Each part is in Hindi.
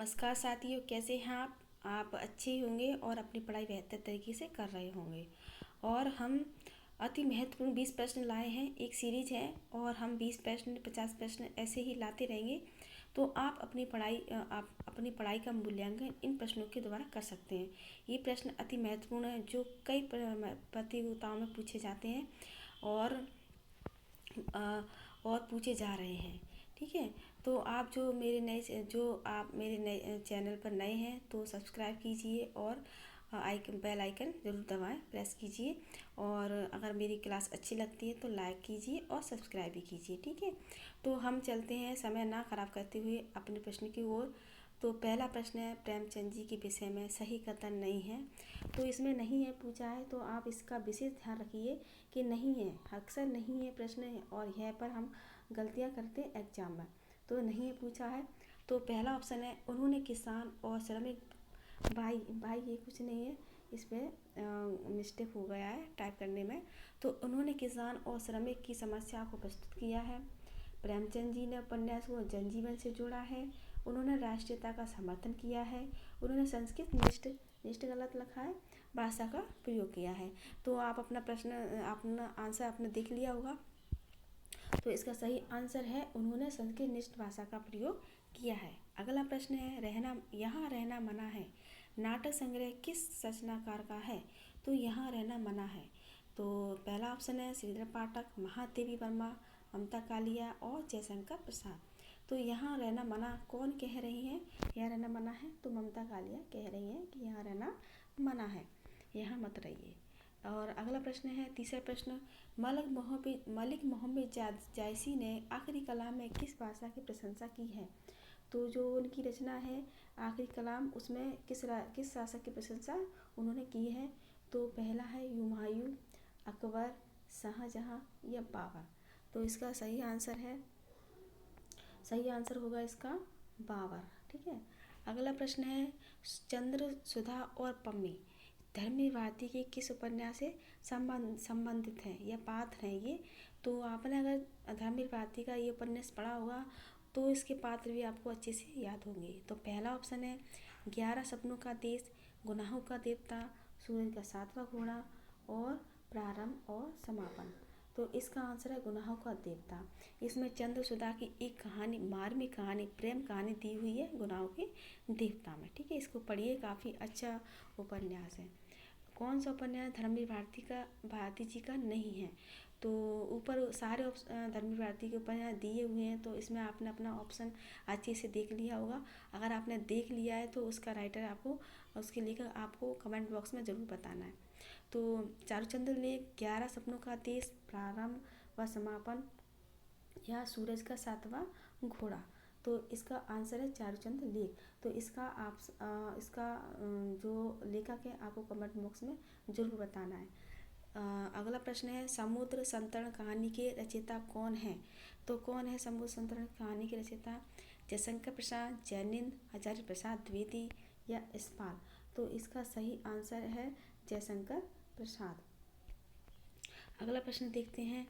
नमस्कार साथियों, कैसे हैं आप अच्छे ही होंगे और अपनी पढ़ाई बेहतर तरीके से कर रहे होंगे। और हम अति महत्वपूर्ण 20 प्रश्न लाए हैं। एक सीरीज है और हम 20 प्रश्न 50 प्रश्न ऐसे ही लाते रहेंगे। तो आप अपनी पढ़ाई का मूल्यांकन इन प्रश्नों के द्वारा कर सकते हैं। ये प्रश्न अति महत्वपूर्ण है जो कई प्रतियोगिताओं में पूछे जाते हैं और अ, और पूछे जा रहे हैं। ठीक है, तो आप जो आप मेरे नए चैनल पर नए हैं तो सब्सक्राइब कीजिए और बेल आइकन ज़रूर दबाएं, प्रेस कीजिए। और अगर मेरी क्लास अच्छी लगती है तो लाइक कीजिए और सब्सक्राइब भी कीजिए। ठीक है, तो हम चलते हैं समय ना खराब करते हुए अपने प्रश्न की ओर। तो पहला प्रश्न है, प्रेमचंद जी के विषय में सही कथन नहीं है। तो इसमें नहीं है पूछा है, तो आप इसका विशेष ध्यान रखिए कि नहीं है। अक्सर नहीं है प्रश्न है और यह पर हम गलतियां करते हैं एग्जाम में। तो नहीं है पूछा है। तो पहला ऑप्शन है, उन्होंने किसान और श्रमिक भाई भाई ये कुछ नहीं है, इसमें मिस्टेक हो गया है टाइप करने में। तो उन्होंने किसान और श्रमिक की समस्या को प्रस्तुत किया है। प्रेमचंद जी ने उपन्यास को जनजीवन से जोड़ा है। उन्होंने राष्ट्रीयता का समर्थन किया है। उन्होंने संस्कृत निष्ठ निष्ठ गलत लिखा है, भाषा का प्रयोग किया है। तो आप अपना आंसर आपने देख लिया होगा। तो इसका सही आंसर है, उन्होंने संस्कृत निष्ठ भाषा का प्रयोग किया है। अगला प्रश्न है, यहाँ रहना मना है नाटक संग्रह किस रचनाकार का है। तो यहाँ रहना मना है। तो पहला ऑप्शन है श्रीधर पाठक, महादेवी वर्मा, ममता कालिया और जयशंकर प्रसाद। तो यहाँ रहना मना कौन कह रही हैं, यहाँ रहना मना है। तो ममता कालिया कह रही हैं कि यहाँ रहना मना है, यहाँ मत रहिए। और अगला प्रश्न है, तीसरा प्रश्न, मलिक मोहम्मद जायसी ने आखिरी कलाम में किस भाषा की प्रशंसा की है। तो जो उनकी रचना है आखिरी कलाम, उसमें किस शासक की प्रशंसा उन्होंने की है। तो पहला है हुमायूं, अकबर, शाहजहां या बाबर। तो इसका सही आंसर होगा इसका बाबर। ठीक है, अगला प्रश्न है, चंद्र सुधा और पम्मी धर्मी भारती के किस उपन्यास से संबंधित हैं या पात्र हैं ये। तो आपने अगर धर्मी भारती का ये उपन्यास पढ़ा होगा तो इसके पात्र भी आपको अच्छे से याद होंगे। तो पहला ऑप्शन है 11 सपनों का देश, गुनाहों का देवता, सूरज का सातवां घोड़ा और प्रारंभ और समापन। तो इसका आंसर है गुनाहों का देवता। इसमें चंद्रसुधा की एक कहानी, मार्मिक कहानी, प्रेम कहानी दी हुई है गुनाहों के देवता में। ठीक है, इसको पढ़िए, काफ़ी अच्छा उपन्यास है। कौन सा उपन्यास धर्मवीर भारती जी का नहीं है। तो ऊपर सारे धर्मवीर भारती के उपन्यास दिए हुए हैं, तो इसमें आपने अपना ऑप्शन अच्छे से देख लिया होगा। अगर आपने देख लिया है तो उसका राइटर आपको, उसके लेखक आपको कमेंट बॉक्स में ज़रूर बताना है। तो चारूचंद्र लेख, 11 सपनों का देश, प्रारंभ व समापन या सूरज का सातवां घोड़ा। तो इसका आंसर है चारूचंद्र लेख। तो इसका जो लेखक है आपको कमेंट बॉक्स में जरूर बताना है। अगला प्रश्न है, समुद्र संतरण कहानी के रचयिता कौन है। तो कौन है समुद्र संतरण कहानी के रचयिता, जयशंकर प्रसाद, जैनिंद, आचार्य प्रसाद द्विवेदी या यशपाल। तो इसका सही आंसर है जयशंकर प्रसाद। अगला प्रश्न देखते हैं,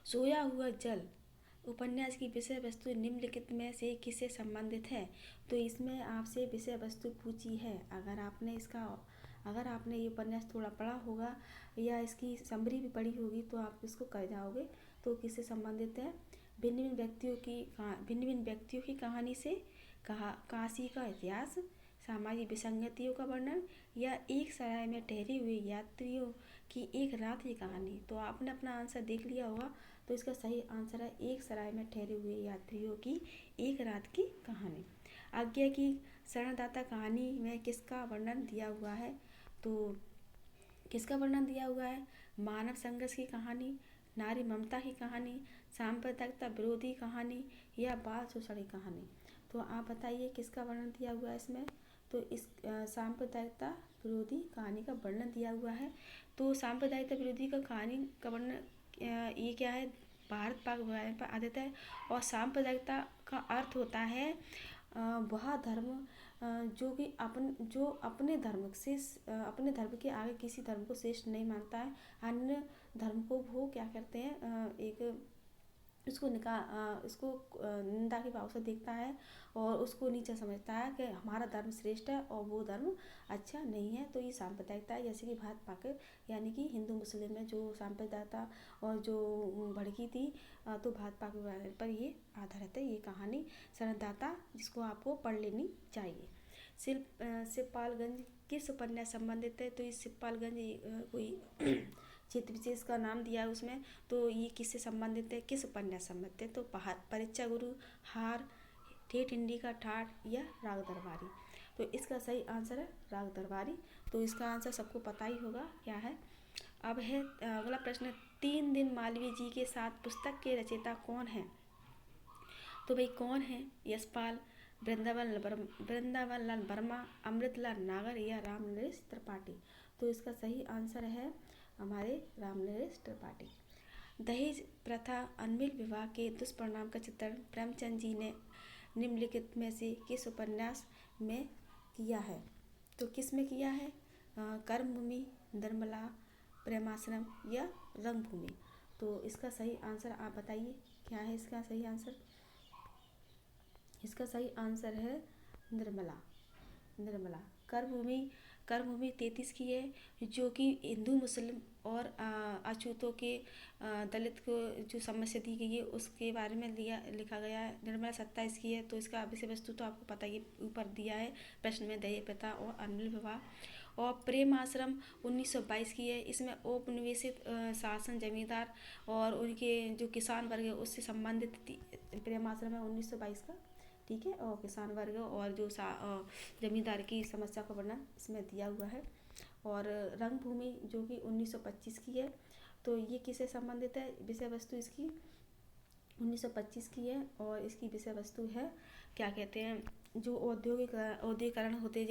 सोया हुआ जल उपन्यास की विषय वस्तु निम्नलिखित में से किससे संबंधित है। तो इसमें आपसे विषय वस्तु पूछी है। अगर आपने ये उपन्यास थोड़ा पढ़ा होगा या इसकी समरी भी पढ़ी होगी तो आप इसको कर जाओगे। तो किससे संबंधित है, भिन्न भिन्न व्यक्तियों की कहानी से, काशी का इतिहास, सामाजिक विसंगतियों का वर्णन या एक सराय में ठहरे हुए यात्रियों की एक रात की कहानी। तो आपने अपना आंसर देख लिया होगा। तो इसका सही आंसर है एक सराय में ठहरे हुए यात्रियों की एक रात की कहानी। आज्ञा की शरणदाता कहानी में किसका वर्णन दिया हुआ है। तो किसका वर्णन दिया हुआ है, मानव संघर्ष की कहानी, नारी ममता की कहानी, सांप्रदायिकता विरोधी कहानी या बाल शोषण की कहानी। तो आप बताइए किसका वर्णन दिया हुआ है इसमें। तो इस सांप्रदायिकता विरोधी कहानी का वर्णन दिया हुआ है। तो सांप्रदायिकता विरोधी का कहानी का वर्णन ये क्या है, भारत पाक विभाजन पर आधारित है। और सांप्रदायिकता का अर्थ होता है वह धर्म जो अपने धर्म के आगे किसी धर्म को श्रेष्ठ नहीं मानता है, अन्य धर्म को वो क्या करते हैं, एक उसको निंदा के भाव से देखता है और उसको नीचा समझता है कि हमारा धर्म श्रेष्ठ है और वो धर्म अच्छा नहीं है। तो ये सांप्रदायिकता है, जैसे कि भारत पाक यानी कि हिंदू मुस्लिम में जो सांप्रदायिकता और जो भड़की थी, तो भारत पाक पर ये आधारित है ये कहानी शरणदाता, जिसको आपको पढ़ लेनी चाहिए। शिवपालगंज किस उपन्यास संबंधित है? तो इस शिवपालगंज कोई क्षेत्र विशेष का नाम दिया है उसमें। तो ये किससे संबंधित है, किस उपन्यास संबंधित है? तो परीक्षा गुरु, हार, ठेठ हिंदी का ठाठ या राग दरबारी। तो इसका सही आंसर है राग दरबारी। तो इसका आंसर सबको पता ही होगा क्या है। अब है अगला प्रश्न, 3 दिन मालवीय जी के साथ पुस्तक के रचयिता कौन है? तो भाई कौन है? यशपाल, वृंदावन लाल वर्मा, अमृतलाल नागर या रामनरेश त्रिपाठी। तो इसका सही आंसर है हमारे रामनरेश त्रिपाठी। दहेज प्रथा अनमिल विवाह के दुष्परिणाम का चित्रण प्रेमचंद जी ने निम्नलिखित में से किस उपन्यास में किया है? तो किस में किया है? कर्मभूमि, निर्मला, प्रेमाश्रम या रंगभूमि। तो इसका सही आंसर आप बताइए, क्या है इसका सही आंसर? इसका सही आंसर है निर्मला। निर्मला। कर्मभूमि 33 की है, जो कि हिंदू मुस्लिम और अछूतों के दलित को जो समस्या दी गई है उसके बारे में लिखा गया है। निर्मला 27 की है। तो इसका विषय वस्तु तो आपको पता ही ऊपर दिया है प्रश्न में, दहेज प्रथा और अनमिल विवाह। और प्रेम आश्रम 1922 की है। इसमें औपनिवेशिक शासन, जमींदार और उनके जो किसान वर्ग है उससे संबंधित प्रेम आश्रम है 1922 का, ठीक है। और किसान वर्ग और जो जमींदार की समस्या का वर्णन इसमें दिया हुआ है। और रंगभूमि जो कि 1925 की है। तो ये किससे संबंधित है? विषय वस्तु इसकी 1925 की है और इसकी विषय वस्तु है क्या कहते हैं, जो औद्योगिकरण होते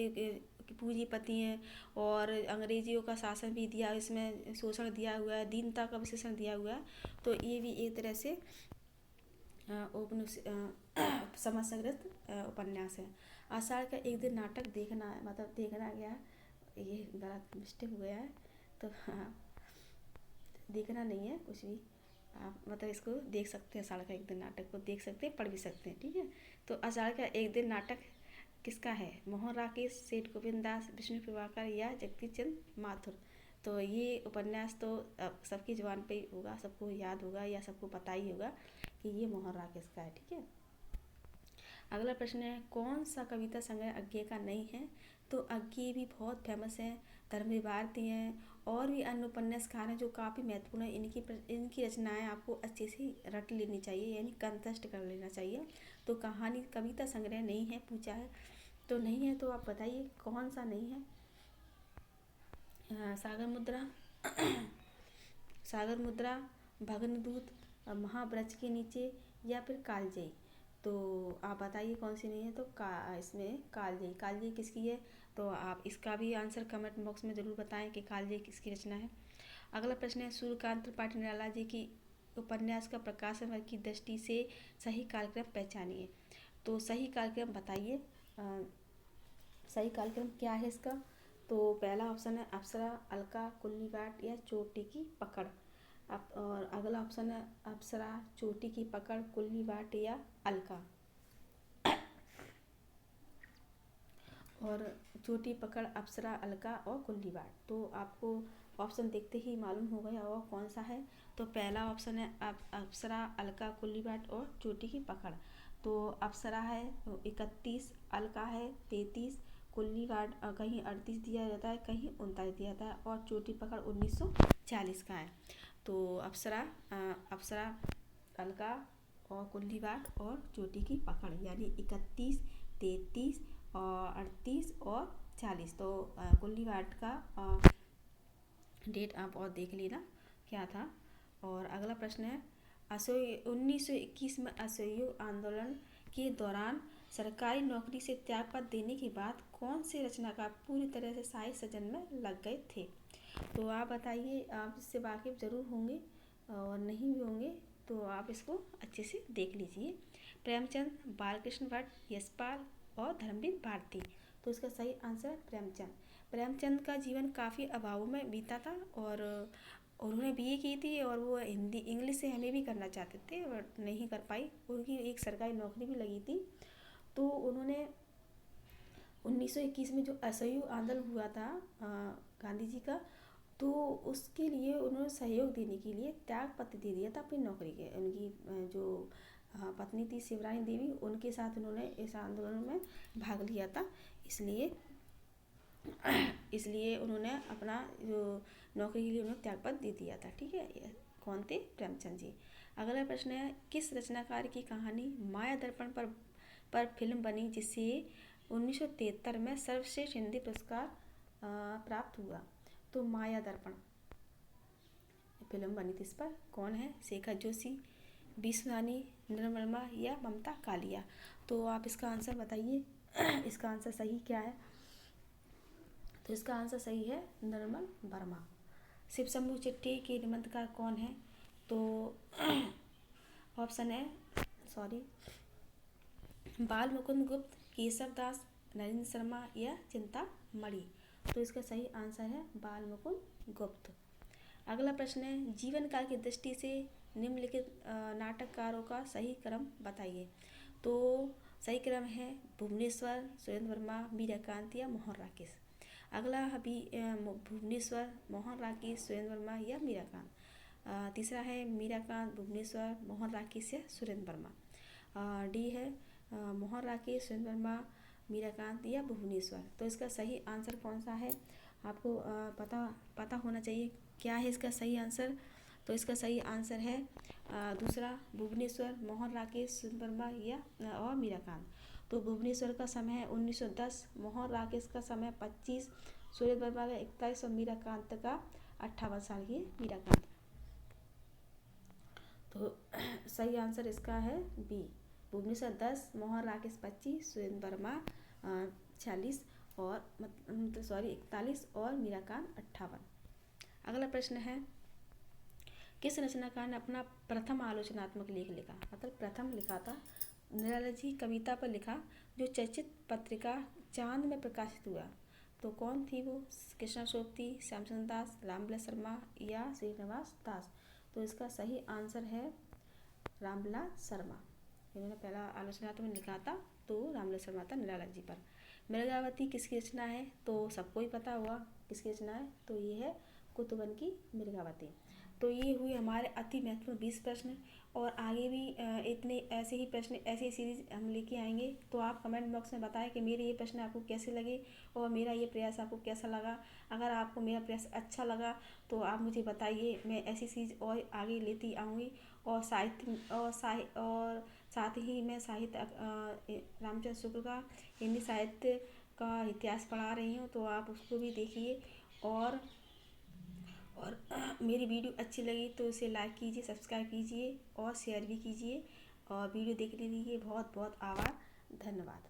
जो पूंजीपति हैं और अंग्रेजियों का शासन भी दिया, इसमें शोषण दिया हुआ है, दीनता का विशेषण दिया हुआ है। तो ये भी एक तरह से समस्याग्रस्त उपन्यास है। आषाढ़ का एक दिन नाटक देखना, मतलब देखना गया, ये गलत मिस्टेक हो गया है। तो हाँ, देखना नहीं है कुछ भी, आप मतलब इसको देख सकते हैं। आषाढ़ का एक दिन नाटक को देख सकते हैं, पढ़ भी सकते हैं, ठीक है। तो आषाढ़ का एक दिन नाटक किसका है? मोहन राकेश, सेठ गोविंद दास, विष्णु प्रभाकर या जगदीश चंद्र माथुर। तो ये उपन्यास तो सबकी जुबान पे ही होगा, सबको याद होगा या सबको पता ही होगा कि ये मोहन राकेश का है, ठीक है। अगला प्रश्न है, कौन सा कविता संग्रह अज्ञे का नहीं है? तो अज्ञे भी बहुत फेमस है, धर्मवीर भारती हैं और भी अन्य उपन्यासकार हैं जो काफ़ी महत्वपूर्ण है। इनकी रचनाएं आपको अच्छे से रट लेनी चाहिए, यानी कंठस्थ कर लेना चाहिए। तो कहानी कविता संग्रह नहीं है पूछा है, तो नहीं है। तो आप बताइए कौन सा नहीं है? सागर मुद्रा सागर मुद्रा, भग्नदूत, महावृक्ष के नीचे या फिर कालजयी। तो आप बताइए कौन सी नहीं है? तो इसमें कालजयी। कालजयी किसकी है? तो आप इसका भी आंसर कमेंट बॉक्स में ज़रूर बताएं कि कालजयी किसकी रचना है। अगला प्रश्न है, सूर्यकांत त्रिपाठी निराला जी की उपन्यास का प्रकाशन वर्ग की दृष्टि से सही कार्यक्रम पहचानिए। तो सही कार्यक्रम बताइए, सही कार्यक्रम क्या है इसका? तो पहला ऑप्शन है अप्सरा, अलका, कुल्ली बाट या चोटी की पकड़। और अगला ऑप्शन है अप्सरा, चोटी की पकड़, कुल्ली बाट या अलका। और चोटी पकड़, अप्सरा, अलका और कुल्ली बाट। तो आपको ऑप्शन देखते ही मालूम हो गया होगा कौन सा है। तो पहला ऑप्शन है अप्सरा, अलका, कुल्ली बाट और चोटी की पकड़। तो अप्सरा है 31, अलका है 33, कुल्ली बाट कहीं 38 दिया जाता है, कहीं 39 दिया जाता है और चोटी पकड़ 1940 का है। तो अप्सरा, अलका और कुल्ली बाट और चोटी की पकड़ यानी 31, 33 और 38 और 40। तो कुल्ली बाट का डेट आप और देख लेना क्या था। और अगला प्रश्न है, 1921 में असहयोग आंदोलन के दौरान सरकारी नौकरी से त्यागपत्र देने के बाद कौन से रचनाकार पूरी तरह से साहित्य सृजन में लग गए थे? तो आप बताइए, आप इससे वाकिफ ज़रूर होंगे और नहीं भी होंगे तो आप इसको अच्छे से देख लीजिए। प्रेमचंद, बालकृष्ण भट्ट, यशपाल और धर्मवीर भारती। तो इसका सही आंसर प्रेमचंद। प्रेमचंद का जीवन काफ़ी अभावों में बीता था और और उन्होंने बीए की थी और वो हिंदी इंग्लिश से हमें भी करना चाहते थे बट नहीं कर पाई। उनकी एक सरकारी नौकरी भी लगी थी। तो उन्होंने 1921 में जो असहयोग आंदोलन हुआ था गांधी जी का, तो उसके लिए उन्होंने सहयोग देने के लिए त्याग पत्र दे दिया था अपनी नौकरी के। उनकी जो पत्नी थी शिवरानी देवी, उनके साथ उन्होंने इस आंदोलन में भाग लिया था। इसलिए इसलिए उन्होंने अपना जो नौकरी के लिए उन्होंने त्यागपत्र दे दिया था। ठीक है, ये कौन थे? प्रेमचंद जी। अगला प्रश्न है, किस रचनाकार की कहानी माया दर्पण पर फिल्म बनी जिसे 1973 में सर्वश्रेष्ठ हिंदी पुरस्कार प्राप्त हुआ? तो माया दर्पण फिल्म बनी थी, इस पर कौन है? शेखर जोशी, विश्वनानी, निर्मल वर्मा या ममता कालिया? तो आप इसका आंसर बताइए। इसका आंसर सही क्या है? तो इसका आंसर सही है निर्मल वर्मा। शिव शंभू चिट्ठी के निबंधकार कौन है? तो ऑप्शन है बाल मुकुंद गुप्त, केशव दास, नरेंद्र शर्मा या चिंतामणि? तो इसका सही आंसर है बाल मुकुंद गुप्त। अगला प्रश्न है, जीवन काल की दृष्टि से निम्नलिखित नाटककारों का सही क्रम बताइए। तो सही क्रम है भुवनेश्वर, सुरेंद्र वर्मा, मीराकांत या मोहन राकेश? अगला अभी भुवनेश्वर, मोहन राकेश, सुरेंद्र वर्मा या मीराकांत? तीसरा है मीराकांत, भुवनेश्वर, मोहन राकेश या सुरेंद्र वर्मा? डी है मोहन राकेश, सुरेंद्र वर्मा, मीराकांत या भुवनेश्वर? तो इसका सही आंसर कौन सा है? आपको पता होना चाहिए क्या है इसका सही आंसर। तो इसका सही आंसर है दूसरा, भुवनेश्वर, मोहन राकेश, सुरेंद्र वर्मा या और मीराकांत। तो भुवनेश्वर का समय है 1910, मोहन राकेश का समय 25, सुरेंद्र वर्मा का 41 और मीराकांत का 58 साल की मीराकांत। तो सही आंसर इसका है बी, भुवनेश्वर 10, मोहन राकेश 25, सुरेंद्र वर्मा 46 और 41 और मीराकांत 58। अगला प्रश्न है, किस रचनाकार ने अपना प्रथम आलोचनात्मक लेख लिखा? मतलब प्रथम लिखा था, निराला जी कविता पर लिखा, जो चर्चित पत्रिका चांद में प्रकाशित हुआ। तो कौन थी वो? कृष्णा सोबती, श्यामचंद्र दास, रामविलास शर्मा या श्रीनिवास दास? तो इसका सही आंसर है रामविलास शर्मा। इन्होंने पहला आलोचनात्मक लिखा था तो रामविलास शर्मा था निराला जी पर। मृगावती किसकी रचना है? तो सबको ही पता हुआ किसकी रचना है, तो ये है कुतुबन की मृगावती। तो ये हुए हमारे अति महत्वपूर्ण 20 प्रश्न, और आगे भी इतने ऐसे ही प्रश्न, ऐसी सीरीज हम लेके आएंगे। तो आप कमेंट बॉक्स में बताएं कि मेरे ये प्रश्न आपको कैसे लगे और मेरा ये प्रयास आपको कैसा लगा। अगर आपको मेरा प्रयास अच्छा लगा तो आप मुझे बताइए, मैं ऐसी सीरीज और आगे लेती आऊँगी। और साथ ही मैं साहित्य रामचंद्र शुक्ल का हिंदी साहित्य का इतिहास पढ़ा रही हूँ, तो आप उसको भी देखिए। और मेरी वीडियो अच्छी लगी तो उसे लाइक कीजिए, सब्सक्राइब कीजिए और शेयर भी कीजिए। और वीडियो देखने के लिए बहुत बहुत आभार, धन्यवाद।